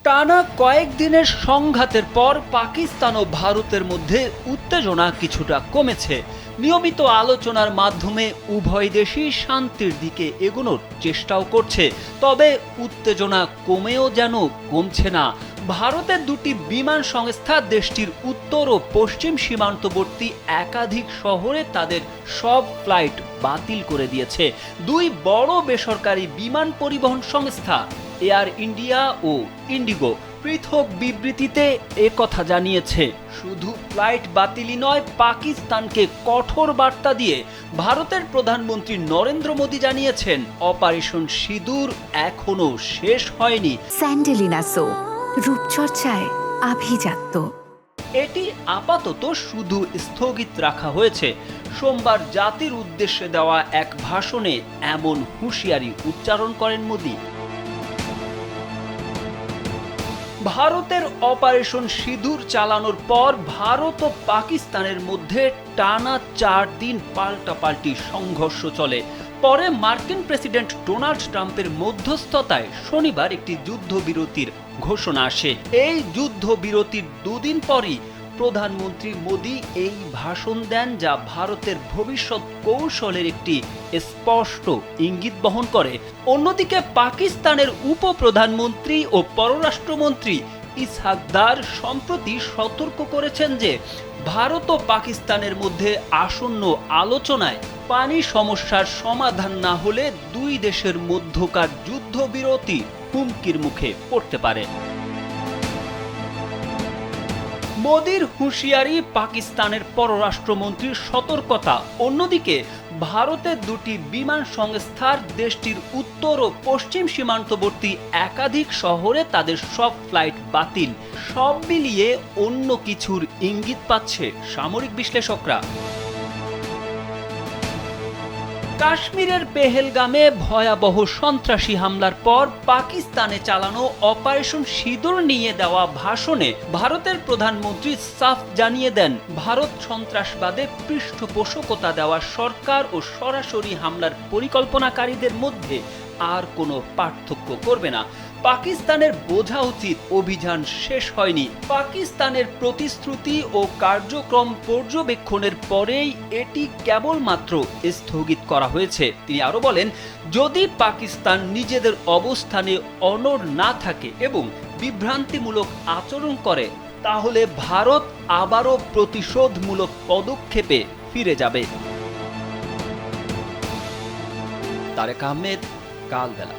টানা কয়েকদিনের সংঘাতের পর পাকিস্তান ও ভারতের মধ্যে উত্তেজনা কিছুটা কমেছে। নিয়মিত আলোচনার মাধ্যমে উভয় দেশই শান্তির দিকে এগোনোর চেষ্টাও করছে, তবে উত্তেজনা কমেও যেন কমছে না। ভারতের দুটি বিমান সংস্থা দেশটির উত্তর ও পশ্চিম সীমান্তবর্তী একাধিক শহরে তাদের সব ফ্লাইট বাতিল করে দিয়েছে। দুই বড় বেসরকারি বিমান পরিবহন সংস্থা এয়ার ইন্ডিয়া ও ইন্ডিগো পৃথক বিবৃতিতে একথা জানিয়েছে। শুধু ফ্লাইট বাতিলই নয়, পাকিস্তানকে কঠোর বার্তা দিয়ে ভারতের প্রধানমন্ত্রী নরেন্দ্র মোদী জানিয়েছেন, অপারেশন সিঁদুর এখনো শেষ হয়নি। স্যান্ডেলিনা সো, রূপচর্চায় আভিজাত্য। এটি আপাতত শুধু স্থগিত রাখা হয়েছে। সোমবার জাতির উদ্দেশ্যে দেওয়া এক ভাষণে এমন হুঁশিয়ারি উচ্চারণ করেন মোদী। ভারতের অপারেশন সিঁদুর চালানোর পর ভারত ও পাকিস্তানের মধ্যে টানা 4 দিন পাল্টাপাল্টি সংঘর্ষ চলে। পরে মার্কিন প্রেসিডেন্ট ডোনাল্ড ট্রাম্পের মধ্যস্থতায় শনিবার একটি যুদ্ধবিরতির ঘোষণা আসে। এই যুদ্ধবিরতির দুদিন পরই প্রধানমন্ত্রী মোদী এই ভাষণ দেন, যা ভারতের ভবিষ্যৎ কৌশলের একটি স্পষ্ট ইঙ্গিত বহন করে। অন্যদিকে পাকিস্তানের উপপ্রধানমন্ত্রী ও পররাষ্ট্রমন্ত্রী ইসহাক দার সম্প্রতি সতর্ক করেছেন যে ভারত ও পাকিস্তানের মধ্যে আসন্ন আলোচনায় পানি সমস্যার সমাধান না হলে দুই দেশের মধ্যকার যুদ্ধবিরতি হুমকির মুখে পড়তে পারে। মোদীর হুঁশিয়ারি, পাকিস্তানের পররাষ্ট্রমন্ত্রীর সতর্কতা। অন্যদিকে ভারতের দুটি বিমান সংস্থার দেশটির উত্তর ও পশ্চিম সীমান্তবর্তী একাধিক শহরে তাদের সব ফ্লাইট বাতিল। সব মিলিয়ে অন্য কিছুর ইঙ্গিত পাচ্ছে সামরিক বিশ্লেষকরা। কাশ্মীরের পেহেলগামে ভয়াবহ সন্ত্রাসী হামলার পর পাকিস্তানে চালানো অপারেশন সিঁদুর নিয়ে দেওয়া ভাষণে ভারতের প্রধানমন্ত্রী সাফ জানিয়ে দেন, ভারত সন্ত্রাসবাদে পৃষ্ঠপোষকতা দেওয়া সরকার ও সরাসরি হামলার পরিকল্পনাকারীদের মধ্যে আর কোনো পার্থক্য করবে না। পাকিস্তানের বোঝা উচিত অভিযান শেষ হয়নি। পাকিস্তানের প্রতিশ্রুতি ও কার্যক্রম পর্যবেক্ষণের পরেই এটি কেবলমাত্র স্থগিত করা হয়েছে। তিনি আরো বলেন, যদি পাকিস্তান নিজেদের অবস্থানে অনড় না থাকে এবং বিভ্রান্তিমূলক আচরণ করে, তাহলে ভারত আবারও প্রতিশোধমূলক পদক্ষেপে ফিরে যাবে। তারেক আহমেদ, কালবেলা।